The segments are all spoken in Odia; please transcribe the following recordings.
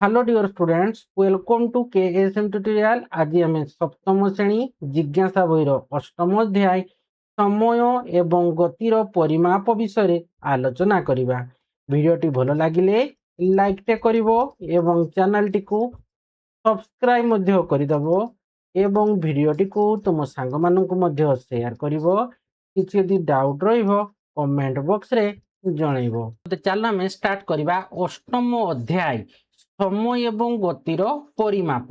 Hello dear students, welcome to KSM tutorial. आज आम सप्तम श्रेणी जिज्ञासा बहिर अष्टम अध्याय समय एवं गतिर परिमाप विषय आलोचना करिबा। वीडियोटी भलो लागिले लाइक टे करिवो एवं चैनल टी को सब्सक्राइब मध्य करिदबो एवं वीडियोटी को तुम सांग माननकु मध्य शेयर करिवो। किछि यदि डाउट रहिबो कमेंट बॉक्स रे जणाइबो। तो चलो आम स्टार्ट करिबा अष्टम अध्याय समय एवं गतिर परिमाप।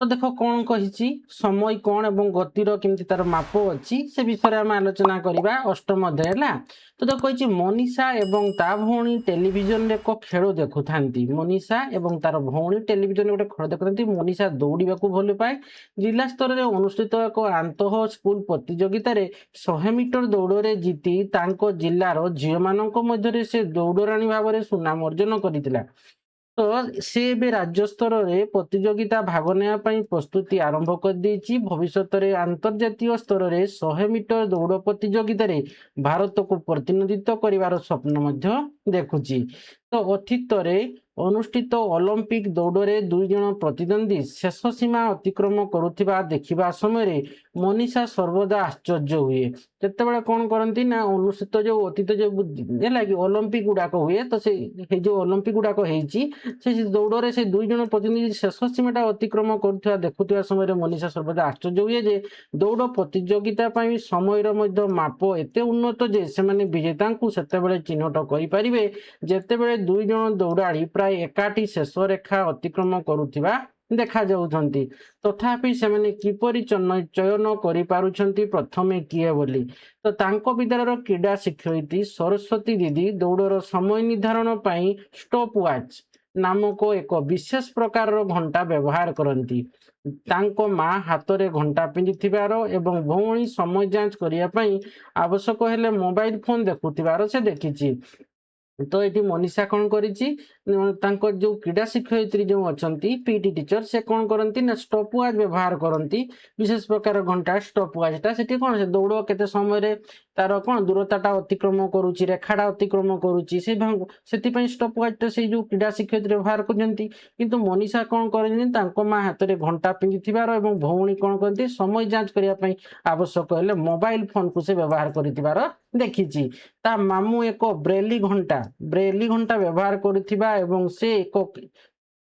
तो देख कौन कही समय कौन एवं गतिर केमती तार माप अच्छी से विषय आम आलोचना करवा अष्टम अध्याय है। तो देख कही मनीषा एवं ता भौणी टेलीविजन एक खेल देखु था। मनीषा एवं तार भौणी टेलीविजन गोटे खेल देखुं। मनीषा दौड़ा को भल पाए। जिला स्तर में अनुष्ठित एक आंतः स्कूल प्रतियोगिता 100 मीटर दौड़ जीति तांको जिलार झील मान मध्य से दौड़राणी भाव में सुनाम अर्जन करथिला। तो से भी राज्य स्तर में प्रतियोगिता भाग ने प्रस्तुति आरंभ कर देछि। भविष्यत में अंतर्जातीय स्तर में 100 मीटर दौड़ प्रतियोगिता भारत को प्रतिनिधित्व करिवार स्वप्न देखुछि। तो अतीत अनुष्ठित ओलंपिक दौड़े 2 जन प्रतिद्वंदी शेष सीमा अतिक्रम करुवा देखा समय मनीषा सर्वदा आश्चर्य हुए। जितेबाला कौन करती ना अनुष्ठित जो अतीत जो है कि ओलंपिक गुड़ाक हुए, तो से जो ओलंपिक गुड़ाक से दौड़े से 2 जन प्रतिनिधि शेष सीमाटा अतिक्रम करुवा देखुवा समय मनीषा सर्वदा आश्चर्य हुए जे दौड़ प्रतियोगिता समय माप एत उन्नत जे से विजेता को सेतेबेले चिन्हट करें जेतेबेले 2 जन दौड़ाड़ी प्राय एकाठी शेष रेखा अतिक्रम करुवा देखा जाउछंती। तथापि से किपरि चयन करि प्रथमे किए बोली। तो तांको विद्यालय क्रीड़ा शिक्षयित्री सरस्वती दीदी दौड़र समय निर्धारण पाई स्टॉप वॉच नामक एक विशेष प्रकार घंटा व्यवहार करती। तांको माँ हाथ में घंटा पिंधिथिबार एवं भौणी समय जांच करने आवश्यक हेले मोबाइल फोन देखुथिबार से देखिछि। तो ये मनीषा कौन करिछि जो क्रीड़ा शिक्षयित्री जो अच्छा पीटी टीचर से कौन करती ना स्टॉप वॉच व्यवहार करती। विशेष प्रकार घंटा स्टॉप वॉचटा से कौन से दौड़ केते समय तार कौन दूरताटा अतिक्रम करुच्ची रेखाटा अतिक्रम करुच्ची से स्टॉप वॉचटा से जो क्रीड़ा शिक्षयित्री व्यवहार करती। किंतु मनीषा कौन करती माँ हाथ में घंटा पिंधिथिबार एवं भौणी कौन करती समय जांच करने आवश्यक हेले मोबाइल फोन को से व्यवहार कर देखिछि। ता मामू एक ब्रेली घंटा व्यवहार करुथिबा एवं से एक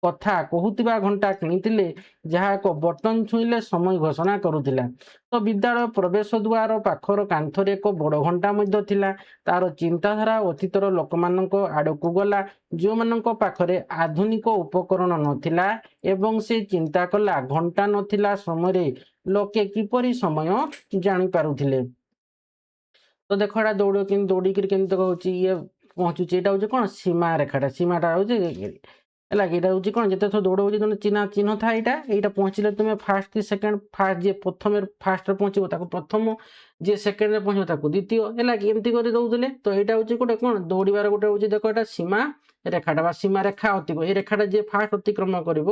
कथा कहूतिबा घंटा किनिथिले जहा एक बटन छुईले समय घोषणा करुथिला। तो विद्यालय प्रवेश द्वार पाखर कांथरे एक बड़ घंटा मध्य थिला। तार चिंताधारा अतीतर लोकमानक आड़कू गला जो मानक पाखरे आधुनिक उपकरण नथिला एवं से चिंता कला घंटा नथिला समय लोके किपरि समय जानि पारुथिले। तो देख एटा दौड़ कि दौड़ी कहूँ ये पहुँचुची यहाँ हूँ कौन सीमा रेखाटा सीमाटा हूँ है हूँ कौन जिते थोड़ा दौड़ हो चिन्ह चिन्ह था यहाँ पहुँचले तुम्हें फास्ट कि सेकेंड फास्ट जी प्रथम फास्ट पहुँचो प्रथम जी सेकेंड पहुँचो द्वितीय है कि एमती कर दौले। तो यहाँ हूँ गोटे कौन दौड़ार गोटे हूँ देख यहाँ सीमा रेखाटा सीमा रेखा अतिक्रम ये रेखाटा जी फास्ट अतिक्रम कर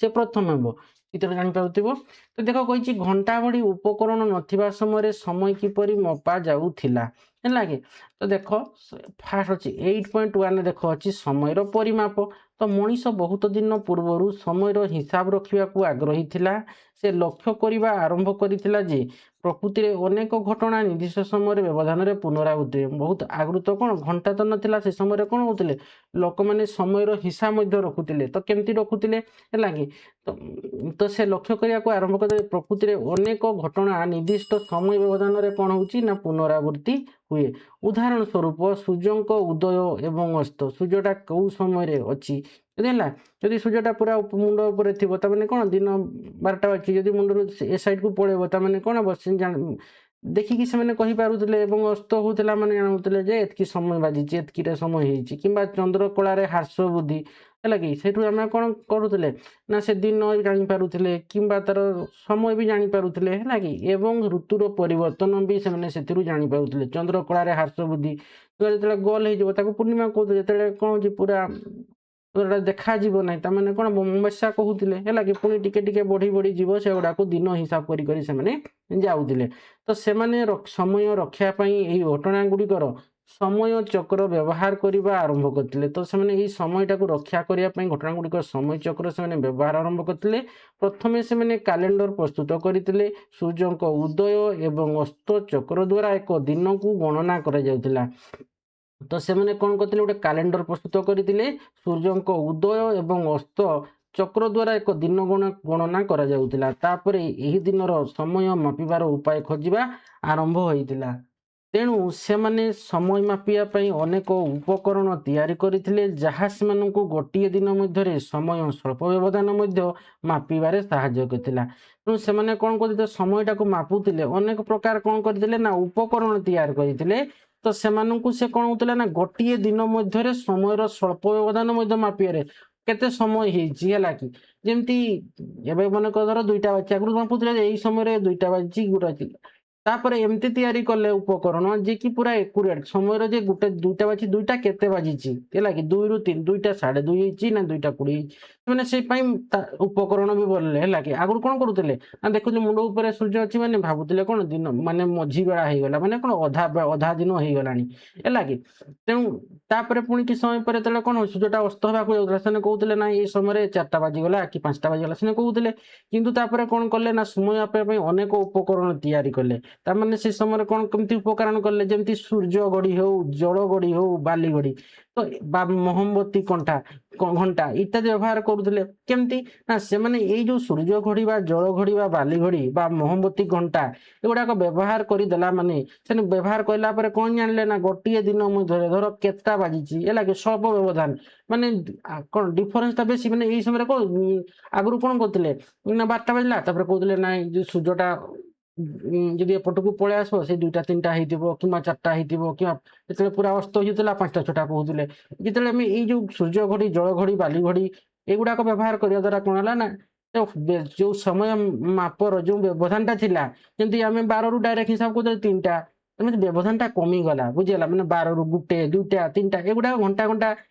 प्रथम हम चित्र जापर। तो देख कही घंटा भली उपकरण नथिबा समय किपरि मपा जाउथिला है कि। तो देख फास्ट अच्छी 8.1 देख अच्छी समय परिमाप। तो मनीष बहुत दिन पूर्वर समय हिसाब रखा आग्रही थिला। से लक्ष्य करने आरंभ करथिला जे प्रकृति में अनेक घटना निर्दिष्ट समय व्यवधान में पुनरावृत्ति बहुत आगु। तो कौन घंटा तो नाला से समय कौन होते लोक मैंने समय हिसाब रखुले। तो केमती रखुले है कि। तो से लक्ष्य करने को आरंभ कर प्रकृति में अनेक घटना निर्दिष्ट समय व्यवधान में कौन हो पुनरावृत्ति हुए। उदाहरण स्वरूप सूर्य उदय एवं अस्त सूर्यटा कौ समय अच्छी जदि सूर्यटा पूरा मुंड उपर थी मैंने कौन दिन 12टा अच्छी जब मुंड ए साइड को पड़ेब तमें कौन बस देखिकी से कहीपे अस्त होता मैंने जानते जे एतकी समय बाजी एतकीटा समय होती कि चंद्र कलार हार्स बुद्धि है कि सेठू आम कौन करुले ना से दिन जापारे कि तार समय भी जापारे है कि एवं ऋतुर परिवर्तन भी से जापारे चंद्र कलार हार्स बुद्धि जो गोल हो पूर्णिमा कहते जो कौन हो पूरा देखा ना तमें कौन अमावस्या कहते है कि पुणी टिके बढ़ी बढ़ी जीव से गुड़ा दिन हिसाब कर जाऊे। तो से समय रक्षापी यही घटना गुड़िकर ସମୟ ଚକ୍ର ବ୍ୟବହାର କରିବା ଆରମ୍ଭ କରିଥିଲେ। ତ ସେମାନେ ଏହି ସମୟଟାକୁ ରକ୍ଷା କରିବା ପାଇଁ ଘଟଣାଗୁଡ଼ିକ ସମୟ ଚକ୍ର ସେମାନେ ବ୍ୟବହାର ଆରମ୍ଭ କରିଥିଲେ। ପ୍ରଥମେ ସେମାନେ କ୍ୟାଲେଣ୍ଡର ପ୍ରସ୍ତୁତ କରିଥିଲେ। ସୂର୍ଯ୍ୟଙ୍କ ଉଦୟ ଏବଂ ଅସ୍ତ ଚକ୍ର ଦ୍ୱାରା ଏକ ଦିନକୁ ଗଣନା କରାଯାଉଥିଲା। ତ ସେମାନେ କ'ଣ କରିଥିଲେ, ଗୋଟେ କ୍ୟାଲେଣ୍ଡର ପ୍ରସ୍ତୁତ କରିଥିଲେ। ସୂର୍ଯ୍ୟଙ୍କ ଉଦୟ ଏବଂ ଅସ୍ତ ଚକ୍ର ଦ୍ୱାରା ଏକ ଦିନ ଗଣନା କରାଯାଉଥିଲା। ତାପରେ ଏହି ଦିନର ସମୟ ମାପିବାର ଉପାୟ ଖୋଜିବା ଆରମ୍ଭ ହୋଇଥିଲା। ତେଣୁ ସେମାନେ ସମୟ ମାପିବା ପାଇଁ ଅନେକ ଉପକରଣ ତିଆରି କରିଥିଲେ, ଯାହା ସେମାନଙ୍କୁ ଗୋଟିଏ ଦିନ ମଧ୍ୟରେ ସମୟ ସ୍ୱଳ୍ପ ବ୍ୟବଧାନ ମଧ୍ୟ ମାପିବାରେ ସାହାଯ୍ୟ କରିଥିଲା। ତେଣୁ ସେମାନେ କ'ଣ କରିଥିଲେ, ସମୟଟାକୁ ମାପୁଥିଲେ। ଅନେକ ପ୍ରକାର କ'ଣ କରିଥିଲେ ନା ଉପକରଣ ତିଆରି କରିଥିଲେ। ତ ସେମାନଙ୍କୁ ସେ କ'ଣ ହେଉଥିଲା ନା ଗୋଟିଏ ଦିନ ମଧ୍ୟରେ ସମୟର ସ୍ୱଳ୍ପ ବ୍ୟବଧାନ ମଧ୍ୟ ମାପିବାରେ କେତେ ସମୟ ହେଇଛି ହେଲା କି, ଯେମିତି ଏବେ ମନେକର ଧର 2ଟା ବାଜିଛି, ଆଗରୁ ମାପୁଥିଲେ ଏଇ ସମୟରେ 2ଟା ବାଜିଛି ଗୁରା। ତାପରେ ଏମିତି ତିଆରି କଲେ ଉପକରଣ ଯେ କି ପୁରା ଏକୁରେଟ୍ ସମୟର ଯେ ଗୋଟେ 2ଟା ବାଜିଛି 2ଟା କେତେ ବାଜିଛି ହେଲା କି 2ରୁ 3 2ଟା 2:30 ହେଇଛି ନା 2ଟା 20 ହେଇଛି। ମାନେ ସେଇ ପାଇଁ ଉପକରଣ ବି ବଦଳିଲେ ହେଲା କି। ଆଗରୁ କ'ଣ କରୁଥିଲେ ନା ଦେଖୁଥିଲେ ମୁଣ୍ଡ ଉପରେ ସୂର୍ଯ୍ୟ ଅଛି ମାନେ ଭାବୁଥିଲେ କ'ଣ ଦିନ ମାନେ ମଝି ବେଳା ହେଇଗଲା, ମାନେ କ'ଣ ଅଧା ଦିନ ହେଇଗଲାଣି ହେଲା କି। ତେଣୁ ତାପରେ ପୁଣି କିଛି ସମୟ ପରେ ଯେତେବେଳେ କ'ଣ ସୂର୍ଯ୍ୟଟା ଅସ୍ତ ହେବାକୁ ଯାଉଥିଲା, ସେମାନେ କହୁଥିଲେ ନା ଏଇ ସମୟରେ 4ଟା ବାଜିଗଲା କି 5ଟା ବାଜିଗଲା ସେମାନେ କହୁଥିଲେ। କିନ୍ତୁ ତାପରେ କ'ଣ କଲେ ନା ସମୟ ମାପିବା ପାଇଁ ଅନେକ ଉପକରଣ ତିଆରି କଲେ। ତାମାନେ ସେ ସମୟରେ କ'ଣ କେମିତି ଉପକରଣ କଲେ, ଯେମିତି ସୂର୍ଯ୍ୟ ଘଡ଼ି ହେଉ, ଜଳ ଘଡ଼ି ହେଉ, ବାଲି ଘଡ଼ି ତ ବା ମହମବତୀ ଘଣ୍ଟା ଇତ୍ୟାଦି ବ୍ୟବହାର କରୁଥିଲେ। କେମିତି ନା ସେମାନେ ଏଇ ଯେଉଁ ସୂର୍ଯ୍ୟ ଘଡ଼ି ବା ଜଳ ଘଡ଼ି ବା ବାଲି ଘଡ଼ି ବା ମହମବତୀ ଘଣ୍ଟା ଏଗୁଡ଼ାକ ବ୍ୟବହାର କରିଦେଲା ମାନେ ସେମାନେ ବ୍ୟବହାର କଲା ପରେ କ'ଣ ଜାଣିଲେ ନା ଗୋଟିଏ ଦିନ ମଧ୍ୟରେ ଧର କେତେଟା ବାଜିଛି ହେଲା କି ସ୍ୱଳ୍ପ ବ୍ୟବଧାନ ମାନେ କ'ଣ ଡିଫରେନ୍ସଟା ବେଶୀ, ମାନେ ଏଇ ସମୟରେ କ'ଣ ଆଗରୁ କ'ଣ କରୁଥିଲେ ନା 12ଟା ବାଜିଲା ତାପରେ କହୁଥିଲେ ନା ଏଇ ଯେଉଁ ସୂର୍ଯ୍ୟଟା ଯଦି ଏପଟକୁ ପଳେଇ ଆସିବ ସେଇ 2ଟା 3ଟା ହେଇଥିବ କିମ୍ବା 4ଟା ହେଇଥିବ, କିମ୍ବା ଯେତେବେଳେ ପୁରା ଅସ୍ତ ହେଇଯାଉଥିଲା 5ଟା 6ଟା କହୁଥିଲେ। ଯେତେବେଳେ ଆମେ ଏଇ ଯେଉଁ ସୂର୍ଯ୍ୟ ଘଡ଼ି, ଜଳ ଘଡ଼ି, ବାଲି ଘଡ଼ି ଏଗୁଡ଼ାକ ବ୍ୟବହାର କରିବା ଦ୍ୱାରା କ'ଣ ହେଲା ନା ଯେଉଁ ସମୟ ମାପର ଯେଉଁ ବ୍ୟବଧାନଟା ଥିଲା, ଯେମିତି ଆମେ 12ରୁ ଡାଇରେକ୍ଟ ହିସାବ କରୁଥିଲେ 3ଟା, ଏମିତି ବ୍ୟବଧାନଟା କମିଗଲା ବୁଝିଗଲା। ମାନେ 12ରୁ 1, 2ଟା 3ଟା ଏଗୁଡ଼ାକ ଘଣ୍ଟା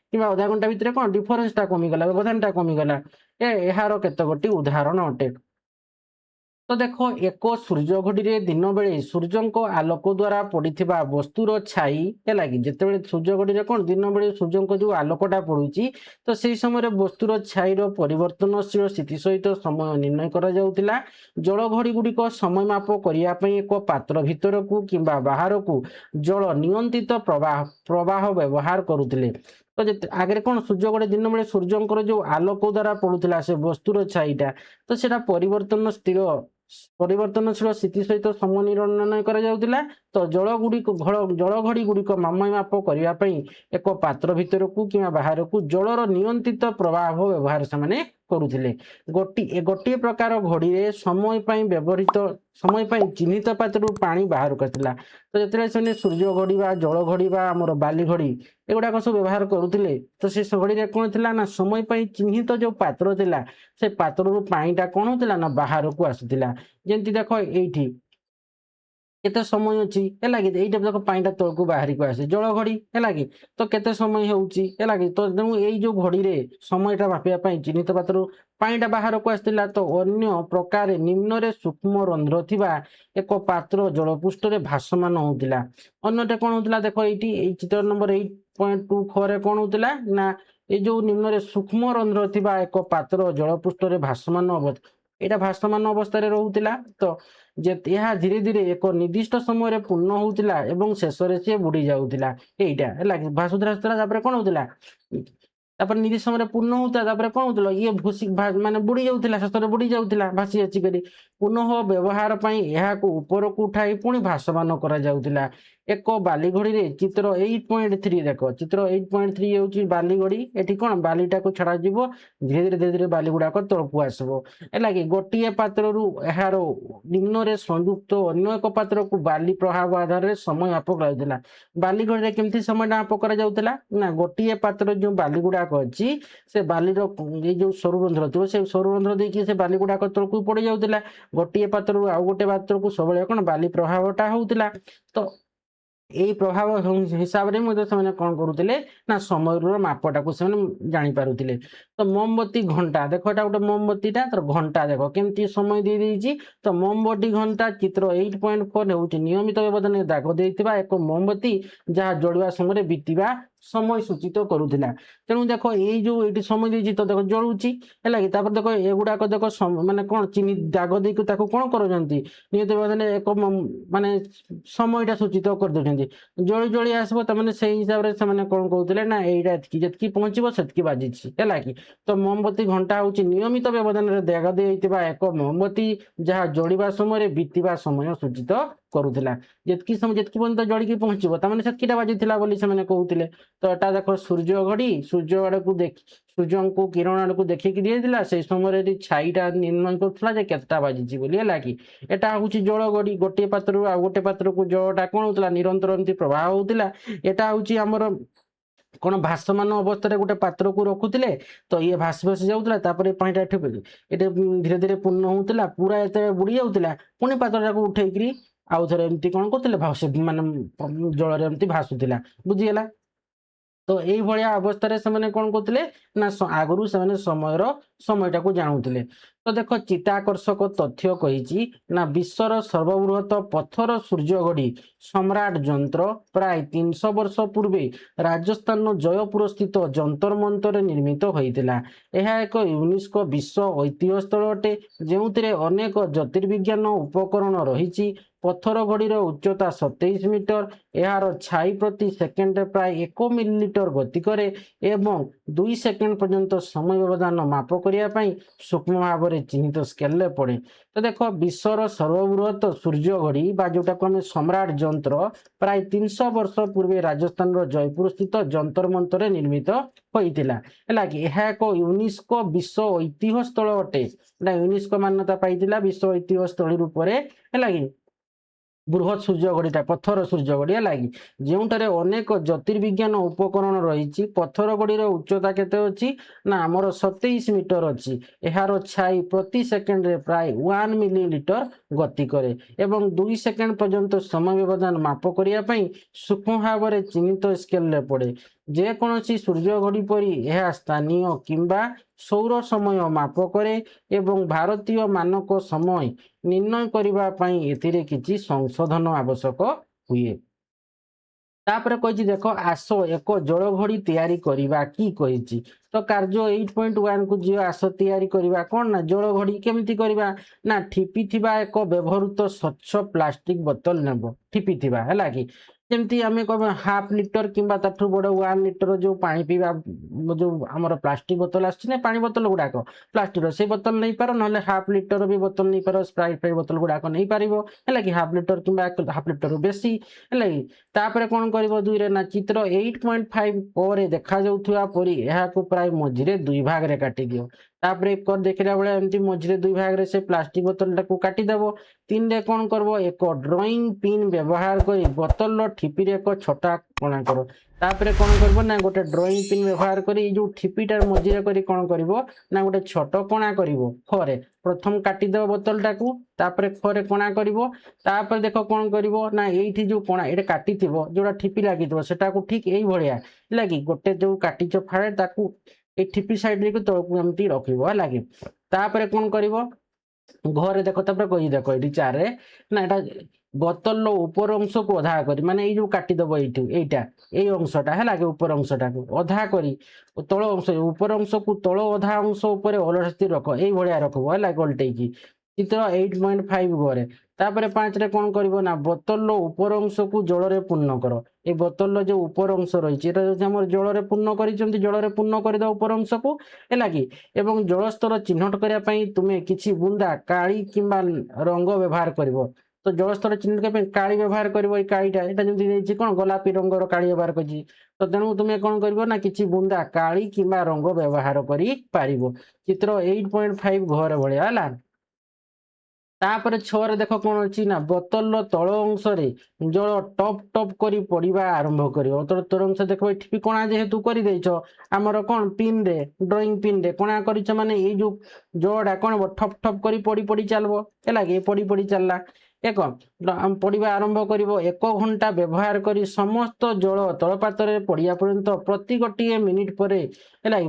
କିମ୍ବା ଅଧା ଘଣ୍ଟା ଭିତରେ କ'ଣ ଡିଫରେନ୍ସଟା କମିଗଲା, ବ୍ୟବଧାନଟା କମିଗଲା। ଏହାର କେତେଗୋଟି ଉଦାହରଣ ଅଟେ। ତ ଦେଖ ଏକ ସୂର୍ଯ୍ୟ ଘଡ଼ିରେ ଦିନ ବେଳେ ସୂର୍ଯ୍ୟଙ୍କ ଆଲୋକ ଦ୍ୱାରା ପଡ଼ିଥିବା ବସ୍ତୁର ଛାଇ ହେଲା କି, ଯେତେବେଳେ ସୂର୍ଯ୍ୟ ଘଡ଼ିରେ କ'ଣ ଦିନ ବେଳେ ସୂର୍ଯ୍ୟଙ୍କ ଯେଉଁ ଆଲୋକଟା ପଡ଼ୁଛି ତ ସେହି ସମୟରେ ବସ୍ତୁର ଛାଇର ପରିବର୍ତ୍ତନଶୀଳ ସ୍ଥିତି ସହିତ ସମୟ ନିର୍ଣ୍ଣୟ କରାଯାଉଥିଲା। ଜଳ ଘଡ଼ି ଗୁଡ଼ିକ ସମୟ ମାପ କରିବା ପାଇଁ ଏକ ପାତ୍ର ଭିତରକୁ କିମ୍ବା ବାହାରକୁ ଜଳ ନିୟନ୍ତ୍ରିତ ପ୍ରବାହ ବ୍ୟବହାର କରୁଥିଲେ। ତ ଆଗରେ କ'ଣ ସୂର୍ଯ୍ୟ ଘଡ଼ି ଦିନ ବେଳେ ସୂର୍ଯ୍ୟଙ୍କର ଯେଉଁ ଆଲୋକ ଦ୍ୱାରା ପଡ଼ୁଥିଲା ସେ ବସ୍ତୁର ଛାଇଟା ତ ସେଇଟା ପରିବର୍ତ୍ତନଶୀଳ ସ୍ଥିତି ସହିତ ସମୟ ନିର୍ଣ୍ଣୟ କରାଯାଉଥିଲା। ତ ଜଳ ଘଡ଼ି ଗୁଡ଼ିକ ମାପ କରିବା ପାଇଁ ଏକ ପାତ୍ର ଭିତରକୁ କିମ୍ବା ବାହାରକୁ ଜଳର ନିୟନ୍ତ୍ରିତ ପ୍ରବାହ ବ୍ୟବହାର ସେମାନେ କରୁଥିଲେ। ଗୋଟିଏ ପ୍ରକାର ଘଡ଼ିରେ ସମୟ ପାଇଁ ଚିହ୍ନିତ ପାତ୍ରରୁ ପାଣି ବାହାରକୁ ଆସିଥିଲା। ତ ଯେତେବେଳେ ସେମାନେ ସୂର୍ଯ୍ୟ ଘଡ଼ି ବା ଜଳ ଘଡ଼ି ବା ଆମର ବାଲି ଘଡ଼ି ଏଗୁଡ଼ାକ ସବୁ ବ୍ୟବହାର କରୁଥିଲେ, ତ ସେ ଘଡ଼ିରେ କ'ଣ ଥିଲା ନା ସମୟ ପାଇଁ ଚିହ୍ନିତ ଯେଉଁ ପାତ୍ର ଥିଲା ସେ ପାତ୍ରରୁ ପାଣିଟା କ'ଣ ହେଉଥିଲା ନା ବାହାରକୁ ଆସୁଥିଲା। ଯେମିତି ଦେଖ ଏଇଠି କେତେ ସମୟ ଅଛି ହେଲା କି, ଏଇଟା ଦେଖ ପାଣିଟା ତଳକୁ ବାହାରିକୁ ଆସେ ଜଳ ଘଡ଼ି ହେଲା କି। ତ କେତେ ସମୟ ହେଉଛି ହେଲା କି, ତ ତେଣୁ ଏଇ ଯେଉଁ ଘଡ଼ିରେ ସମୟଟା ମାପିବା ପାଇଁ ଚିହ୍ନିତ ପାତ୍ରରୁ ପାଣିଟା ବାହାରକୁ ଆସିଥିଲା। ତ ଅନ୍ୟ ପ୍ରକାରେ ନିମ୍ନରେ ସୂକ୍ଷ୍ମ ରନ୍ଧ୍ର ଥିବା ଏକ ପାତ୍ର ଜଳପୃଷ୍ଠରେ ଭାସମାନ ହେଉଥିଲା। ଅନ୍ୟଟା କ'ଣ ହେଉଥିଲା ଦେଖ ଏଇଠି ଏଇ ଚିତ୍ର ନମ୍ବର 8.24ରେ କ'ଣ ହେଉଥିଲା ନା ଏଇ ଯେଉଁ ନିମ୍ନରେ ସୂକ୍ଷ୍ମ ରନ୍ଧ୍ର ଥିବା ଏକ ପାତ୍ର ଜଳପୃଷ୍ଠରେ ଏଇଟା ଭାସମାନ ଅବସ୍ଥାରେ ରହୁଥିଲା। ତ ଏହା ଧୀରେ ଧୀରେ ଏକ ନିର୍ଦ୍ଦିଷ୍ଟ ସମୟରେ ପୂର୍ଣ୍ଣ ହେଉଥିଲା ଏବଂ ଶେଷରେ ସିଏ ବୁଡ଼ି ଯାଉଥିଲା। ଏଇଟା ହେଲା ଭାସୁଥିଲା ତାପରେ କ'ଣ ହେଉଥିଲା, ତାପରେ ନିର୍ଦ୍ଦିଷ୍ଟ ସମୟରେ ପୂର୍ଣ୍ଣ ହେଉଥିଲା, ତାପରେ କ'ଣ ହେଉଥିଲା ଇଏ ମାନେ ବୁଡ଼ି ଯାଉଥିଲା, ଶେଷରେ ବୁଡ଼ି ଯାଉଥିଲା ଭାସି କରି। ପୁନଃ ବ୍ୟବହାର ପାଇଁ ଏହାକୁ ଉପରକୁ ଉଠାଇ ପୁଣି ଭାସମାନ କରାଯାଉଥିଲା। ଏକ ବାଲି ଘଡ଼ିରେ ଚିତ୍ର 8.3 ଦେଖ, ଚିତ୍ର 8.3 ହେଉଛି ବାଲି ଘଡ଼ି। ଏଠି କ'ଣ ବାଲିଟାକୁ ଛଡ଼ାଯିବ, ଧୀରେ ଧୀରେ ବାଲି ଗୁଡ଼ାକ ତଳକୁ ଆସିବ ହେଲା କି। ଗୋଟିଏ ପାତ୍ରରୁ ଏହାର ନିମ୍ନରେ ସଂଯୁକ୍ତ ଅନ୍ୟ ଏକ ପାତ୍ରକୁ ବାଲି ପ୍ରଭାବ ଆଧାରରେ ସମୟ ମାପ କରାଯାଉଥିଲା। ବାଲି ଘଡ଼ିରେ କେମିତି ସମୟଟା ମାପ କରାଯାଉଥିଲା ନା ଗୋଟିଏ ପାତ୍ର ଯେଉଁ ବାଲି ଗୁଡ଼ାକ ଅଛି ସେ ବାଲିର ଏଇ ଯେଉଁ ସରୁ ରନ୍ଧ୍ର ଥିବ ସେ ସରୁ ରନ୍ଧ୍ର ଦେଇକି ସେ ବାଲି ଗୁଡ଼ାକ ତଳକୁ ପଡ଼ି ଯାଉଥିଲା। ଗୋଟିଏ ପାତ୍ରରୁ ଆଉ ଗୋଟେ ପାତ୍ରକୁ ସବୁବେଳେ କ'ଣ ବାଲି ପ୍ରଭାବଟା ହେଉଥିଲା। ତ এই ପ୍ରଭାବ ହିସାବରେ ମଧ୍ୟ ସେମାନେ କ'ଣ କରୁଥିଲେ ନା ସମୟର ମାପଟାକୁ ସେମାନେ ଜାଣିପାରୁଥିଲେ। ତ ମୋମବତୀ ଘଣ୍ଟା ଦେଖ ଏଟା ଗୋଟେ ମୋମବତୀଟା ତାର ଘଣ୍ଟା ଦେଖ କେମିତି ସମୟ ଦେଇଦେଇଛି। ତ ମୋମବତୀ ଘଣ୍ଟା ଚିତ୍ର 8.4 ହେଉଛି ନିୟମିତ ବ୍ୟବଧାନରେ ଦାଗ ଦେଇଥିବା ଏକ ମୋମବତୀ ଯାହା ଜଳିବା ସମୟରେ ବିତିବା ସମୟ ସୂଚିତ କରୁଥିଲା। ତେଣୁ ଦେଖ ଏଇ ଯୋଉ ଏଇଠି ସମୟ ଦେଇଛି ତ ଦେଖ ଜଳୁଛି ହେଲା କି ତାପରେ ଦେଖ ଏଗୁଡାକ ଦେଖ ମାନେ କ'ଣ ଚିନି ଦାଗ ଦେଇକି ତାକୁ କ'ଣ କରୁଛନ୍ତି ନିୟମିତ ବ୍ୟବଧାନରେ ଏକ ମାନେ সময়ଟା ସୂଚିତ କରିଦେଉଛନ୍ତି। ଜଳି ଜଳି ଆସିବ ତାମାନେ ସେଇ ହିସାବରେ ସେମାନେ କ'ଣ କହୁଥିଲେ ନା ଏଇଟା ଏତିକି ଯେତିକି ପହଞ୍ଚିବ ସେତିକି ବାଜିଛି ହେଲା କି। ତ ମୋମବତୀ ଘଣ୍ଟା ହେଉଛି ନିୟମିତ ବ୍ୟବଧାନରେ ଦାଗ ଦେଇଥିବା ଏକ ମୋମବତୀ ଯାହା ଜଳିବା ସମୟରେ ବିତିବା ସମୟ ସୂଚିତ କରୁଥିଲା। ଯେତିକି ସମୟ ଯେତିକି ପର୍ଯ୍ୟନ୍ତ ଜଳିକି ପହଞ୍ଚିବ ତାମାନେ ସେତିକିଟା ବାଜିଥିଲା ବୋଲି ସେମାନେ କହୁଥିଲେ। ତ ଏଟା ଦେଖ ସୂର୍ଯ୍ୟ ଘଡ଼ି ସୂର୍ଯ୍ୟ ଆଡ଼କୁ ଦେଖି ସୂର୍ଯ୍ୟଙ୍କୁ କିରଣ ଆଡ଼କୁ ଦେଖିକି ଦିଆଯାଇଥିଲା ସେଇ ସମୟରେ ଛାଇଟା ନିର୍ଣ୍ଣୟ କରୁଥିଲା ଯେ କେତେଟା ବାଜିଛି ବୋଲି ହେଲା କି। ଏଟା ହେଉଛି ଜଳ ଘଡ଼ି ଗୋଟିଏ ପାତ୍ରରୁ ଆଉ ଗୋଟେ ପାତ୍ରକୁ ଜଳଟା କ'ଣ ହେଉଥିଲା ନିରନ୍ତର ଏମିତି ପ୍ରବାହ ହେଉଥିଲା। ଏଟା ହେଉଛି ଆମର କ'ଣ ଭାସମାନ ଅବସ୍ଥାରେ ଗୋଟେ ପାତ୍ରକୁ ରଖୁଥିଲେ ତ ଇଏ ଭାସି ଭାସି ଯାଉଥିଲା ତାପରେ ପାଣିଟା ଏଠି ଧୀରେ ଧୀରେ ପୂର୍ଣ୍ଣ ହେଉଥିଲା ପୁରା ଯେତେବେଳେ ବୁଡ଼ି ଯାଉଥିଲା ପୁଣି ପାତ୍ରଟାକୁ ଉଠେଇକିରି ଆଉ ଥରେ ଏମିତି କ'ଣ କରୁଥିଲେ ମାନେ ଜଳରେ ଏମିତି ଭାସୁଥିଲା ବୁଝିଗଲା। ତ ଏଇଭଳିଆ ଅବସ୍ଥାରେ ସେମାନେ କ'ଣ କରୁଥିଲେ ନା ଆଗରୁ ସେମାନେ ସମୟଟାକୁ ଜାଣୁଥିଲେ। ତ ଦେଖ ଚିତ୍ତାକର୍ଷକ ତଥ୍ୟ କହିଛି ନା ବିଶ୍ୱର ସର୍ବବୃହତ ପଥର ସୂର୍ଯ୍ୟ ଘଡ଼ି ସମ୍ରାଟ ଯନ୍ତ୍ର ପ୍ରାୟ 300 ବର୍ଷ ପୂର୍ବେ ରାଜସ୍ଥାନର ଜୟପୁର ସ୍ଥିତ ଯନ୍ତର ମନ୍ତରରେ ନିର୍ମିତ ହୋଇଥିଲା। ଏହା ଏକ ୟୁନେସ୍କୋ ବିଶ୍ୱ ଐତିହ୍ୟ ସ୍ଥଳ ଅଟେ ଯେଉଁଥିରେ ଅନେକ ଜ୍ୟୋତିର୍ବିଜ୍ଞାନ ଉପକରଣ ରହିଛି। ପଥର ଘଡ଼ିର ଉଚ୍ଚତା 27 ମିଟର ଏହାର ଛାଇ ପ୍ରତି ସେକେଣ୍ଡରେ ପ୍ରାୟ 1 ମିଲିଲିଟର ଗତି କରେ ଏବଂ 2 ସେକେଣ୍ଡ ପର୍ଯ୍ୟନ୍ତ ସମୟ ବ୍ୟବଧାନ ମାପ କରିବା ପାଇଁ ସୂକ୍ଷ୍ମ ଭାବରେ ଚିହ୍ନିତ ସ୍କେଲରେ ପଡ଼େ। ତ ଦେଖ ବିଶ୍ୱର ସର୍ବବୃହତ ସୂର୍ଯ୍ୟ ଘଡ଼ି ବା ଯେଉଁଟାକୁ ଆମେ ସମ୍ରାଟ ଯନ୍ତ୍ର ପ୍ରାୟ 300 ବର୍ଷ ପୂର୍ବେ ରାଜସ୍ଥାନର ଜୟପୁର ସ୍ଥିତ ଯନ୍ତର ମନ୍ତରରେ ନିର୍ମିତ ହୋଇଥିଲା ହେଲା କି। ଏହା ଏକ ୟୁନେସ୍କୋ ବିଶ୍ୱ ଐତିହ୍ୟ ସ୍ଥଳ ଅଟେ। ଏଟା ୟୁନେସ୍କୋ ମାନ୍ୟତା ପାଇଥିଲା ବିଶ୍ୱ ଐତିହ୍ୟ ସ୍ଥଳୀ ରୂପରେ ହେଲା କି। ବୃହତ୍ ସୂର୍ଯ୍ୟ ଘଡ଼ିଟା ପଥର ସୂର୍ଯ୍ୟ ଘଡ଼ି ହେଲା କି ଯେଉଁଠାରେ ଅନେକ ଜ୍ୟୋତିର୍ବିଜ୍ଞାନ ଉପକରଣ ରହିଛି। ପଥର ଘଡ଼ିର ଉଚ୍ଚତା କେତେ ଅଛି ନା ଆମର 27 ମିଟର ଅଛି। ଏହାର ଛାଇ ପ୍ରତି ସେକେଣ୍ଡରେ ପ୍ରାୟ 1 ମିଲିଲିଟର ଗତି କରେ ଏବଂ 2 ସେକେଣ୍ଡ ପର୍ଯ୍ୟନ୍ତ ସମୟ ବ୍ୟବଧାନ ମାପ କରିବା ପାଇଁ ସୂକ୍ଷ୍ମ ଭାବରେ ଚିହ୍ନିତ ସ୍କେଲରେ ପଡ଼େ। ଯେକୌଣସି ସୂର୍ଯ୍ୟ ଘଡ଼ି ପରି ଏହା ସ୍ଥାନୀୟ କିମ୍ବା ସୌର ସମୟ ମାପ କରେ ଏବଂ ଭାରତୀୟ ମାନକ ସମୟ ନିର୍ଣ୍ଣୟ କରିବା ପାଇଁ ଏଥିରେ କିଛି ସଂଶୋଧନ ଆବଶ୍ୟକ ହୁଏ। ତାପରେ କହିଛି ଦେଖ ଆସ ଏକ ଜଳ ଘଡ଼ି ତିଆରି କରିବା କି କହିଛି। ତ କାର୍ଯ୍ୟ 8.1 କୁ ଯିଅ ଆସ ତିଆରି କରିବା କ'ଣ ନା ଜଳ ଘଡ଼ି କେମିତି କରିବା ନା ଠିପି ଥିବା ଏକ ବ୍ୟବହୃତ ସ୍ୱଚ୍ଛ ପ୍ଲାଷ୍ଟିକ ବୋତଲ ନେବ ଠିପି ଥିବା ହେଲା କି। ଯେମିତି ଆମେ କହିବା 1/2 ଲିଟର କିମ୍ବା ତାଠୁ ବଡ଼ 1 ଲିଟର ଯେଉଁ ପାଣି ପିଇବା ଯେଉଁ ଆମର ପ୍ଲାଷ୍ଟିକ ବୋତଲ ଆସୁଛି ନା ପାଣି ବୋତଲ ଗୁଡ଼ାକ ପ୍ଲାଷ୍ଟିକର ସେଇ ବୋତଲ ନେଇପାର ନହେଲେ 1/2 ଲିଟର ବି ବୋତଲ ନେଇପାର ସ୍ପ୍ରାଇଟ୍ ବୋତଲ ଗୁଡ଼ାକ ନେଇପାରିବ ହେଲା କି 1/2 ଲିଟର କିମ୍ବା 1/2 ଲିଟରରୁ ବେଶୀ ହେଲା କି। ତାପରେ କ'ଣ କରିବ ଦୁଇରେ ନା ଚିତ୍ର 8.5 ପରେ ଦେଖାଯାଉଥିବା ପରି ଏହାକୁ ପ୍ରାୟ ମଝିରେ 2 ଭାଗରେ କାଟିଦିଅ। ତାପରେ ଦେଖିଲା ବେଳେ ଏମିତି ମଝିରେ 2 ଭାଗରେ ସେ ପ୍ଲାଷ୍ଟିକ ବୋତଲଟାକୁ କାଟିଦେବ। 3ରେ କ'ଣ କରିବ ଏକ ଡ୍ରଇଂ ପିନ୍ ବ୍ୟବହାର କରି ବୋତଲର ଠିପିରେ ଏକ ଛୋଟା କଣା କର। ତାପରେ କ'ଣ କରିବ ନା ଗୋଟେ ଡ୍ରଇଂ ପିନ୍ ବ୍ୟବହାର କରି ଏଇ ଯେଉଁ ଠିପିଟାର ମଝିରେ କରି କ'ଣ କରିବ ନା ଗୋଟେ ଛୋଟ କଣା କରିବ ଖରେ। ପ୍ରଥମ କାଟିଦେବ ବୋତଲଟାକୁ ତାପରେ ଖରେ କଣା କରିବ। ତାପରେ ଦେଖ କ'ଣ କରିବ ନା ଏଇଠି ଯେଉଁ କଣା ଏଇଟା କାଟିଥିବ ଯେଉଁଟା ଠିପି ଲାଗିଥିବ ସେଟାକୁ ଠିକ୍ ଏଇଭଳିଆ ହେଲା କି ଗୋଟେ ଯେଉଁ କାଟିଛ ଫାଳେ ତାକୁ ଏଇ ଠିପି ସାଇଡ୍ରେ ତଳକୁ ଏମିତି ରଖିବ ହେଲା କି। ତାପରେ କ'ଣ କରିବ ଘରେ ଦେଖ ତାପରେ କହି ଦେଖ ଏଇଠି 4ରେ ନା ଏଇଟା ବୋତଲର ଉପର ଅଂଶକୁ ଅଧା କରି ମାନେ ଏଇ ଯେଉଁ କାଟିଦେବ ଏଇଠୁ ଏଇଟା ଏଇ ଅଂଶଟା ହେଲା କି ଉପର ଅଂଶଟାକୁ ଅଧା କରି ତଳ ଅଂଶ ଉପର ଅଂଶକୁ ତଳ ଅଧା ଅଂଶ ଉପରେ ଓଲଟି ରଖ ଏଇଭଳିଆ ରଖିବ ହେଲା ଓଲଟେଇକି। ଚିତ୍ର 8.5 ଘରେ ତାପରେ 5ରେ କ'ଣ କରିବ ନା ବୋତଲର ଉପର ଅଂଶକୁ ଜଳରେ ପୂର୍ଣ୍ଣ କର। এই ବୋତଲର ଯେଉଁ ଉପର ଅଂଶ ରହିଛି ଏଟା ଯଦି ଆମର ଜଳରେ ପୂର୍ଣ୍ଣ କରିଛନ୍ତି ଜଳରେ ପୂର୍ଣ୍ଣ କରିଦେବ ଉପର ଅଂଶକୁ ହେଲା କି। ଏବଂ ଜଳସ୍ତର ଚିହ୍ନଟ କରିବା ପାଇଁ ତୁମେ କିଛି ବୁନ୍ଦା କାଳି କିମ୍ବା ରଙ୍ଗ ବ୍ୟବହାର କରିବ। ତ ଜଳସ୍ତର ଚିହ୍ନଟ କରିବା ପାଇଁ କାଳି ବ୍ୟବହାର କରିବ। ଏଇ କାଳିଟା ଏଟା ଯେମିତି ଦେଇଛି କ'ଣ ଗୋଲାପୀ ରଙ୍ଗର କାଳି ବ୍ୟବହାର କରିଛି। ତ ତେଣୁ ତୁମେ କ'ଣ କରିବ ନା କିଛି ବୁନ୍ଦା କାଳି କିମ୍ବା ରଙ୍ଗ ବ୍ୟବହାର କରିପାରିବ। ଚିତ୍ର 8.5 ଘର ଭଳିଆ ହେଲା। ତାପରେ 6ରେ ଦେଖ କ'ଣ ଅଛି ନା ବୋତଲର ତଳ ଅଂଶରେ ଜଳ ଟପ୍ ଟପ୍ କରି ପଡ଼ିବା ଆରମ୍ଭ କରିବ। ତଳ ଅଂଶ ଦେଖ ଏଠି ବି କଣା ଯେହେତୁ କରିଦେଇଛ ଆମର କ'ଣ ପିନ୍ରେ ଡ୍ରଇଂ ପିନ୍ରେ କଣା କରିଛ ମାନେ ଏଇ ଯେଉଁ ଜଳଟା କ'ଣ ହବ ଠପ୍ ଠପ୍ କରି ପଡ଼ି ପଡ଼ି ଚାଲିବ ହେଲା କି ପଡ଼ି ପଡ଼ି ଚାଲିଲା। ଏକ ପଡ଼ିବା ଆରମ୍ଭ କରିବ। 1 ଘଣ୍ଟା ବ୍ୟବହାର କରି ସମସ୍ତ ଜଳ ତଳପାତ୍ରରେ ପଡ଼ିବା ପର୍ଯ୍ୟନ୍ତ ପ୍ରତି ଗୋଟିଏ ମିନିଟ୍ ପରେ ହେଲା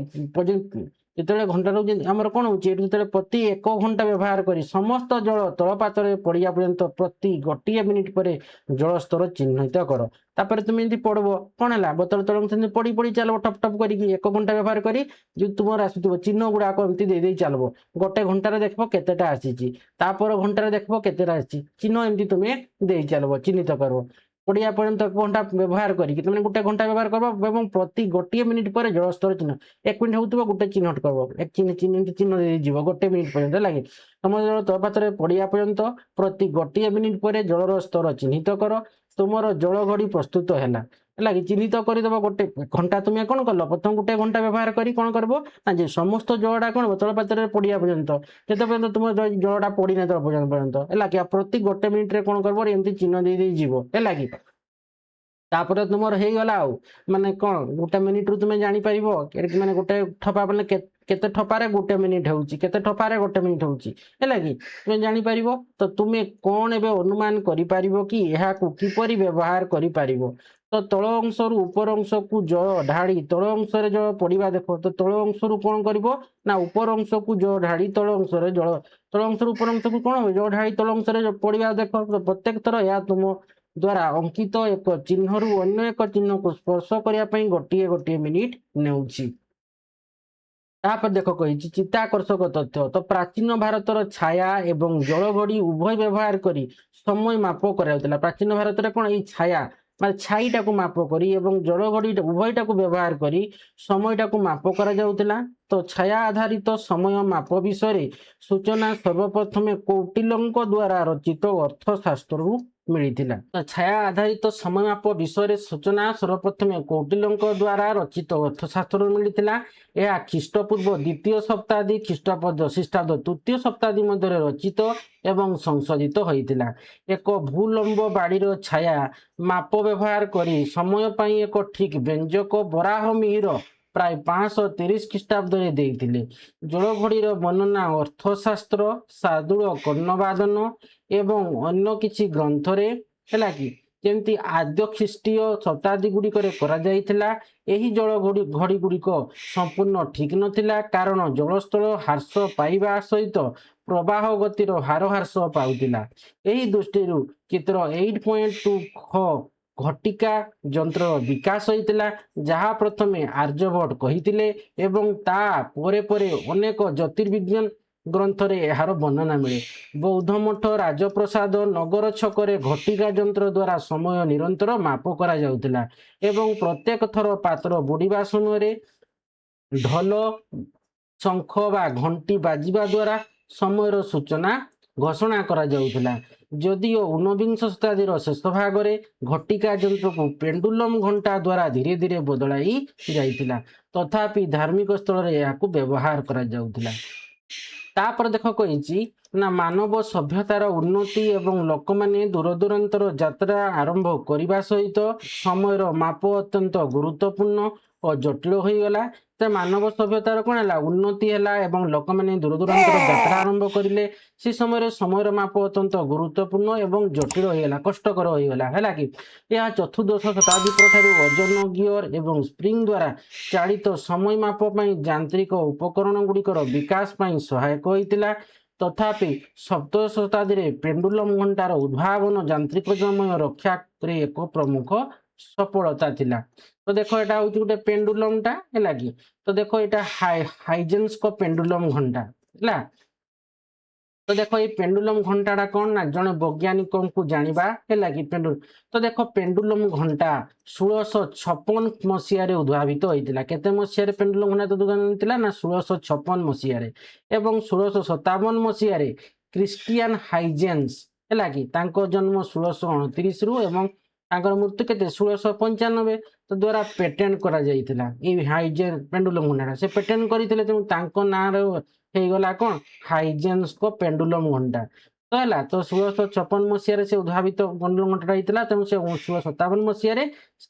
ଯେତେବେଳେ ଘଣ୍ଟା ରହୁଛି ଆମର କ'ଣ ହେଉଛି ଏଠି ଯେତେବେଳେ ପ୍ରତି 1 ଘଣ୍ଟା ବ୍ୟବହାର କରି ସମସ୍ତ ଜଳ ତଳପାତ୍ରରେ ପଡ଼ିବା ପର୍ଯ୍ୟନ୍ତ ପ୍ରତି ଗୋଟିଏ ମିନିଟ୍ ପରେ ଜଳ ସ୍ତର ଚିହ୍ନିତ କର। ତାପରେ ତୁମେ ଏମିତି ପଢ଼ବ କ'ଣ ହେଲା ବୋତଲ ତଳକୁ ସେମିତି ପଡ଼ି ପଡ଼ି ଚାଲିବ ଟପ୍ ଟପ୍ କରିକି 1 ଘଣ୍ଟା ବ୍ୟବହାର କରି ଯେଉଁ ତୁମର ଆସୁଥିବ ଚିହ୍ନ ଗୁଡ଼ାକ ଏମିତି ଦେଇ ଚାଲିବ। ଗୋଟେ ଘଣ୍ଟାରେ ଦେଖିବ କେତେଟା ଆସିଛି, ତାପର ଘଣ୍ଟାରେ ଦେଖିବ କେତେଟା ଆସିଛି, ଚିହ୍ନ ଏମିତି ତୁମେ ଦେଇ ଚାଲିବ ଚିହ୍ନିତ କରିବ। ପଡ଼ିବା ପର୍ଯ୍ୟନ୍ତ 1 ଘଣ୍ଟା ବ୍ୟବହାର କରିକି ତୁମେ 1 ଘଣ୍ଟା ବ୍ୟବହାର କରିବ ଏବଂ ପ୍ରତି ଗୋଟିଏ ମିନିଟ୍ ପରେ ଜଳସ୍ତର ଚିହ୍ନ 1 ମିନିଟ୍ ହେଉଥିବ ଗୋଟେ ଚିହ୍ନଟ କରିବ ଚିହ୍ନ ଦେଇଯିବ 1 ମିନିଟ୍ ପର୍ଯ୍ୟନ୍ତ ଲାଗି ତୁମ ଜଳ ତଳପାତ୍ରରେ ପଡ଼ିବା ପର୍ଯ୍ୟନ୍ତ ପ୍ରତି ଗୋଟିଏ ମିନିଟ୍ ପରେ ଜଳର ସ୍ତର ଚିହ୍ନିତ କର। ତୁମର ଜଳ ଘଡ଼ି ପ୍ରସ୍ତୁତ ହେଲା ହେଲା କି ଚିହ୍ନିତ କରିଦେବ। 1 ଘଣ୍ଟା ତୁମେ କ'ଣ କଲ ପ୍ରଥମ 1 ଘଣ୍ଟା ବ୍ୟବହାର କରି କ'ଣ କରିବ ନା ଯେ ସମସ୍ତ ଜଳଟା କ'ଣ ତଳପାତ୍ରରେ ପଡ଼ିବା ପର୍ଯ୍ୟନ୍ତ ଯେତେ ପର୍ଯ୍ୟନ୍ତ ତୁମ ଜଳଟା ପଡ଼ିନା ତଳ ପର୍ଯ୍ୟନ୍ତ ହେଲା କି ପ୍ରତି 1 ମିନିଟ୍ରେ କ'ଣ କରିବ ଏମିତି ଚିହ୍ନ ଦେଇ ଯିବ ହେଲା କି। ତାପରେ ତୁମର ହେଇଗଲା ଆଉ ମାନେ କ'ଣ 1 ମିନିଟ୍ରୁ ତୁମେ ଜାଣିପାରିବ ମାନେ ଗୋଟେ ଠପା ମାନେ କେତେ ଠପାରେ 1 ମିନିଟ୍ ହେଉଛି, କେତେ ଠପାରେ 1 ମିନିଟ୍ ହେଉଛି ହେଲା କି ତୁମେ ଜାଣିପାରିବ। ତ ତୁମେ କ'ଣ ଏବେ ଅନୁମାନ କରିପାରିବ କି ଏହାକୁ କିପରି ବ୍ୟବହାର କରିପାରିବ। ତ ତଳ ଅଂଶରୁ ଉପର ଅଂଶକୁ ଜଳ ଢାଳି ତଳ ଅଂଶରେ ଜଳ ପଡ଼ିବା ଦେଖ। ତ ତଳ ଅଂଶରୁ କ'ଣ କରିବ ନା ଉପର ଅଂଶକୁ ଜଳ ଢାଳି ତଳ ଅଂଶରେ ତଳ ଅଂଶରୁ ଉପର ଅଂଶକୁ କ'ଣ ଜଳ ଢାଳି ତଳ ଅଂଶରେ ପଡ଼ିବା ଦେଖ। ତ ପ୍ରତ୍ୟେକ ଥର ଏହା ତୁମ ଦ୍ୱାରା ଅଙ୍କିତ ଏକ ଚିହ୍ନରୁ ଅନ୍ୟ ଏକ ଚିହ୍ନକୁ ସ୍ପର୍ଶ କରିବା ପାଇଁ ଗୋଟିଏ ମିନିଟ୍ ନେଉଛି। ତାପରେ ଦେଖ କହିଛି ଚିତ୍ତାକର୍ଷକ ତଥ୍ୟ। ତ ପ୍ରାଚୀନ ଭାରତର ଛାୟା ଏବଂ ଜଳ ଘଡ଼ି ଉଭୟ ବ୍ୟବହାର କରି ସମୟ ମାପ କରାଯାଉଥିଲା। ପ୍ରାଚୀନ ଭାରତରେ କ'ଣ ଏଇ ଛାୟା ମାନେ ଛାଇଟାକୁ ମାପ କରି ଏବଂ ଜଳ ଘଡ଼ି ଉଭୟଟାକୁ ବ୍ୟବହାର କରି ସମୟଟାକୁ ମାପ କରାଯାଉଥିଲା। ତ ଛାୟା ଆଧାରିତ ସମୟ ମାପ ବିଷୟରେ ସୂଚନା ସର୍ବପ୍ରଥମେ କୌଟିଲ୍ୟଙ୍କ ଦ୍ୱାରା ରଚିତ ଅର୍ଥଶାସ୍ତ୍ରରୁ ମିଳିଥିଲା। ତ ଛାୟା ଆଧାରିତ ସମୟ ମାପ ବିଷୟରେ ସୂଚନା ସର୍ବପ୍ରଥମେ କୌଟିଲ୍ୟଙ୍କ ଦ୍ୱାରା ରଚିତ ଅର୍ଥଶାସ୍ତ୍ରରୁ ମିଳିଥିଲା। ଏହା ଖ୍ରୀଷ୍ଟପୂର୍ବ 2ୟ ଶତାବ୍ଦୀ ଖ୍ରୀଷ୍ଟପୂର୍ବ 3ୟ ଶତାବ୍ଦୀ ମଧ୍ୟରେ ରଚିତ ଏବଂ ସଂଶୋଧିତ ହୋଇଥିଲା। ଏକ ଭୂଲମ୍ବ ବାଡ଼ିର ଛାୟା ମାପ ବ୍ୟବହାର କରି ସମୟ ପାଇଁ ଏକ ଠିକ୍ ବ୍ୟଞ୍ଜକ ବରାହମିହିର ପ୍ରାୟ 530 ଖ୍ରୀଷ୍ଟାବ୍ଦରେ ଦେଇଥିଲେ। ଜଳଘଡ଼ିର ବର୍ଣ୍ଣନା ଅର୍ଥଶାସ୍ତ୍ର, ଶାର୍ଦୂଳ କର୍ଣ୍ଣବାଦନ ଏବଂ ଅନ୍ୟ କିଛି ଗ୍ରନ୍ଥରେ ହେଲା କି ଯେମିତି ଆଦ୍ୟ ଖ୍ରୀଷ୍ଟୀୟ ଶତାବ୍ଦୀ ଗୁଡ଼ିକରେ କରାଯାଇଥିଲା। ଏହି ଜଳ ଘଡ଼ି ଗୁଡ଼ିକ ସମ୍ପୂର୍ଣ୍ଣ ଠିକ୍ ନଥିଲା କାରଣ ଜଳସ୍ତର ହ୍ରାସ ପାଇବା ସହିତ ପ୍ରବାହ ଗତିର ହାର ହ୍ରାସ ପାଉଥିଲା। ଏହି ଦୃଷ୍ଟିରୁ ଚିତ୍ର 8.2 ଘଟିକା ଯନ୍ତ୍ରର ବିକାଶ ହୋଇଥିଲା ଯାହା ପ୍ରଥମେ ଆର୍ଯ୍ୟଭଟ୍ଟ କହିଥିଲେ ଏବଂ ତା ପରେ ଅନେକ ଜ୍ୟୋତିର୍ବିଜ୍ଞାନ ଗ୍ରନ୍ଥରେ ଏହାର ବର୍ଣ୍ଣନା ମିଳେ। ବୌଦ୍ଧ ମଠ ରାଜପ୍ରସାଦ ନଗର ଛକରେ ଘଟିକା ଯନ୍ତ୍ର ଦ୍ୱାରା ସମୟ ନିରନ୍ତର ମାପ କରାଯାଉଥିଲା ଏବଂ ପ୍ରତ୍ୟେକ ଥର ପାତ୍ର ବୁଡ଼ିବା ସମୟରେ ଢୋଲ ଶଙ୍ଖ ବା ଘଣ୍ଟି ବାଜିବା ଦ୍ୱାରା ସମୟର ସୂଚନା ଘୋଷଣା କରାଯାଉଥିଲା। ଯଦିଓ ଊନବିଂଶ ଶତାବ୍ଦୀର ଶେଷ ଭାଗରେ ଘଟିକା ଯନ୍ତ୍ରକୁ ପେଣ୍ଡୁଲମ୍ ଘଣ୍ଟା ଦ୍ୱାରା ଧୀରେ ଧୀରେ ବଦଳାଇ ଯାଇଥିଲା, ତଥାପି ଧାର୍ମିକ ସ୍ଥଳରେ ଏହାକୁ ବ୍ୟବହାର କରାଯାଉଥିଲା। ତାପରେ ଦେଖ କହିଛି ନା ମାନବ ସଭ୍ୟତାର ଉନ୍ନତି ଏବଂ ଲୋକମାନେ ଦୂରଦୂରାନ୍ତର ଯାତ୍ରା ଆରମ୍ଭ କରିବା ସହିତ ସମୟର ମାପ ଅତ୍ୟନ୍ତ ଗୁରୁତ୍ୱପୂର୍ଣ୍ଣ ଓ ଜଟିଳ ହୋଇଗଲା। ତ ମାନବ ସଭ୍ୟତାର କ'ଣ ହେଲା ଉନ୍ନତି ହେଲା ଏବଂ ଲୋକମାନେ ଦୂରଦୂରାନ୍ତର ଯାତ୍ରା ଆରମ୍ଭ କରିଲେ। ସେ ସମୟରେ ସମୟର ମାପ ଅତ୍ୟନ୍ତ ଗୁରୁତ୍ୱପୂର୍ଣ୍ଣ ଏବଂ ଜଟିଳ ହୋଇଗଲା, କଷ୍ଟକର ହୋଇଗଲା ହେଲା କି। ଏହା ଚତୁର୍ଦ୍ଦଶ ଶତାବ୍ଦୀ ପରଠାରୁ ଓଜନ ଗିୟର ଏବଂ ସ୍ପ୍ରିଙ୍ଗ ଦ୍ୱାରା ଚାଳିତ ସମୟ ମାପ ପାଇଁ ଯାନ୍ତ୍ରିକ ଉପକରଣ ଗୁଡ଼ିକର ବିକାଶ ପାଇଁ ସହାୟକ ହୋଇଥିଲା। ତଥାପି ସପ୍ତଦଶ ଶତାବ୍ଦୀରେ ପେଣ୍ଡୁଲମ୍ ଘଣ୍ଟାର ଉଦ୍ଭାବନ ଯାନ୍ତ୍ରିକ ସମୟ ରକ୍ଷାରେ ଏକ ପ୍ରମୁଖ ସଫଳତା ଥିଲା। ତ ଦେଖ ଏଟା ହେଉଛି ଗୋଟେ ପେଣ୍ଡୁଲମ୍ଟା ହେଲା କି। ତ ଦେଖ ଏଇଟା ହାଇଜେନ୍ସଙ୍କ ପେଣ୍ଡୁଲମ୍ ଘଣ୍ଟା ହେଲା। ତ ଦେଖ ଏଇ ପେଣ୍ଡୁଲମ୍ ଘଣ୍ଟାଟା କ'ଣ ନା ଜଣେ ବୈଜ୍ଞାନିକଙ୍କୁ ଜାଣିବା ହେଲା କି ତ ଦେଖ ପେଣ୍ଡୁଲମ୍ ଘଣ୍ଟା 1656 ମସିହାରେ ଉଦ୍ଭାବିତ ହୋଇଥିଲା। କେତେ ମସିହାରେ ପେଣ୍ଡୁଲମ୍ ଘଣ୍ଟା ଉଦ୍ଭାବନ ହୋଇଥିଲା ନା 1656 ମସିହାରେ ଏବଂ 1657 ମସିହାରେ କ୍ରିଷ୍ଟିଆନ ହାଇଜେନ୍ସ ହେଲା କି ତାଙ୍କ ଜନ୍ମ 1629ରୁ ଏବଂ ତାଙ୍କର ମୃତ୍ୟୁ କେତେ 1695 ଦ୍ୱାରା ପେଟେଣ୍ଟ କରାଯାଇଥିଲା। ଏଇ ହାଇଜେନ୍ ପେଣ୍ଡୁଲମ୍ ଘଣ୍ଟାଟା ସେ ପେଟେଣ୍ଟ କରିଥିଲେ ତେଣୁ ତାଙ୍କ ନାଁରେ ହେଇଗଲା କ'ଣ ହାଇଜେନ୍ସଙ୍କ ପେଣ୍ଡୁଲମ୍ ଘଣ୍ଟା। ତ ହେଲା ତ 1656 ମସିହାରେ ସେ ଉଦ୍ଭାବିତ ପେଣ୍ଡୁଲମ୍ ଘଣ୍ଟାଟା ହେଇଥିଲା ତେଣୁ ସେ 1657 ମସିହାରେ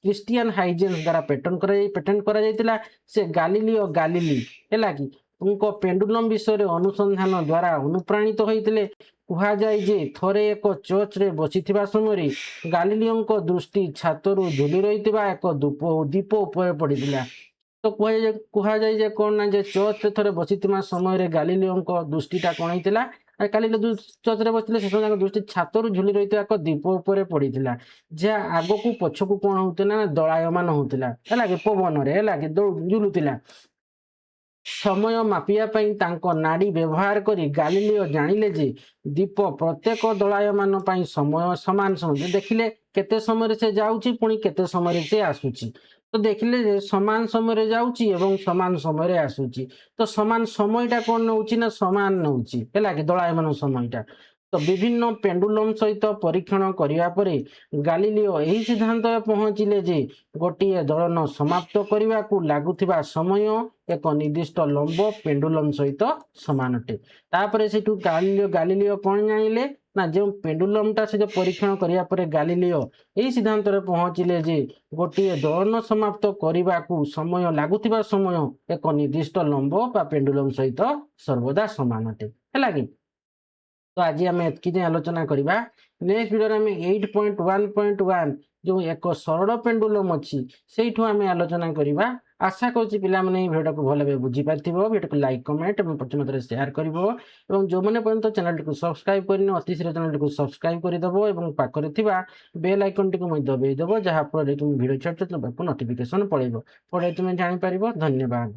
କ୍ରିଷ୍ଟିଆନ ହାଇଜେନ୍ସ ଦ୍ୱାରା ପେଟେଣ୍ଟ କରାଯାଇଥିଲା। ସେ ଗାଲିଲିଓ ଗାଲିଲି ହେଲା କି पेंडुलम विषय अनुसंधान द्वारा अनुप्राणित होते कुहଯାଏ ଯେ ଥରେ ଏକ ଚର୍ଚ୍ଚରେ ବସିଥିବା ସମୟରେ ଗାଲିଲିଓଙ୍କ ଦୃଷ୍ଟି ଛାତରୁ ଝୁଲି ରହିଥିବା ଏକ ଦୀପ ଉପରେ ପଡ଼ିଥିଲା। ତ କୁହାଯାଏ ଯେ କ'ଣ ନା ଯେ ଚର୍ଚ୍ଚରେ ଥରେ ବସିଥିବା ସମୟରେ ଗାଲିଲିଓଙ୍କ ଦୃଷ୍ଟିଟା କ'ଣ ହେଇଥିଲା, ଗାଲିଲିଓ ଚର୍ଚ୍ଚରେ ବସିଥିଲେ ସେ ସମୟ ତାଙ୍କ ଦୃଷ୍ଟି ଛାତରୁ ଝୁଲି ରହିଥିବା ଏକ ଦୀପ ଉପରେ ପଡ଼ିଥିଲା, ଯାହା ଆଗକୁ ପଛକୁ କ'ଣ ହଉଥିଲା ନା ଦଳାୟମାନ ହଉଥିଲା, ହେଲା କି ପବନରେ, ହେଲା କି ଝୁଲୁଥିଲା। ସମୟ ମାପିବା ପାଇଁ ତାଙ୍କ ନାଡ଼ି ବ୍ୟବହାର କରି ଗାଲିଲିଓ ଜାଣିଲେ ଯେ ଦୀପ ପ୍ରତ୍ୟେକ ଦଳାୟମାନ ପାଇଁ ସମୟ ସମାନ ସମୟ ଦେଖିଲେ କେତେ ସମୟରେ ସେ ଯାଉଛି ପୁଣି କେତେ ସମୟରେ ସେ ଆସୁଛି। ତ ଦେଖିଲେ ଯେ ସମାନ ସମୟରେ ଯାଉଛି ଏବଂ ସମାନ ସମୟରେ ଆସୁଛି। ତ ସମାନ সময়ଟା କ'ଣ ନେଉଛି ନା ସମାନ ନେଉଛି, ହେଲା କି ଦଳାୟମାନ ସମୟଟା। ତ ବିଭିନ୍ନ ପେଣ୍ଡୁଲମ୍ ସହିତ ପରୀକ୍ଷଣ କରିବା ପରେ ଗାଲିଲିଓ ଏହି ସିଦ୍ଧାନ୍ତରେ ପହଞ୍ଚିଲେ ଯେ ଗୋଟିଏ ଦୋଳନ ସମାପ୍ତ କରିବାକୁ ଲାଗୁଥିବା ସମୟ ଏକ ନିର୍ଦ୍ଦିଷ୍ଟ ଲମ୍ବ ପେଣ୍ଡୁଲମ୍ ସହିତ ସମାନ ଅଟେ। ତାପରେ ସେଠୁ ଗାଲିଲିଓ କ'ଣ ଜାଣିଲେ ନା ଯେଉଁ ପେଣ୍ଡୁଲମ୍ଟା ସେ ପରୀକ୍ଷଣ କରିବା ପରେ ଗାଲିଲିଓ ଏହି ସିଦ୍ଧାନ୍ତରେ ପହଞ୍ଚିଲେ ଯେ ଗୋଟିଏ ଦୋଳନ ସମାପ୍ତ କରିବାକୁ ସମୟ ଲାଗୁଥିବା ସମୟ ଏକ ନିର୍ଦ୍ଦିଷ୍ଟ ଲମ୍ବ ବା ପେଣ୍ଡୁଲମ୍ ସହିତ ସର୍ବଦା ସମାନ ଅଟେ, ହେଲା କି। ତ ଆଜି ଆମେ ଏତିକି ଯାଏଁ ଆଲୋଚନା କରିବା। ନେକ୍ସଟ ଭିଡ଼ିଓରେ ଆମେ 8.1.1 ଯେଉଁ ଏକ ସରଳ ପେଣ୍ଡୁଲମ୍ ଅଛି ସେଇଠୁ ଆମେ ଆଲୋଚନା କରିବା। ଆଶା କରୁଛି ପିଲାମାନେ ଏହି ଭିଡ଼ିଓଟାକୁ ଭଲ ଭାବେ ବୁଝିପାରିଥିବ। ଭିଡ଼ିଓକୁ ଲାଇକ୍ କମେଣ୍ଟ ଏବଂ ପ୍ରଥମତରେ ସେୟାର କରିବ ଏବଂ ଯେଉଁମାନେ ପର୍ଯ୍ୟନ୍ତ ଚ୍ୟାନେଲଟିକୁ ସବସ୍କ୍ରାଇବ୍ କରିନ ଅତି ଶୀଘ୍ର ଚ୍ୟାନେଲଟିକୁ ସବସ୍କ୍ରାଇବ୍ କରିଦେବ ଏବଂ ପାଖରେ ଥିବା ବେଲ୍ ଆଇକନ୍ଟିକୁ ମଧ୍ୟ ଦବାଇ ଦେବ, ଯାହାଫଳରେ ତୁମେ ଭିଡ଼ିଓ ଛାଡ଼ୁଛ ତୁମ ପାଖକୁ ନୋଟିଫିକେସନ୍ ପଳେଇବ, ପରେ ତୁମେ ଜାଣିପାରିବ। ଧନ୍ୟବାଦ।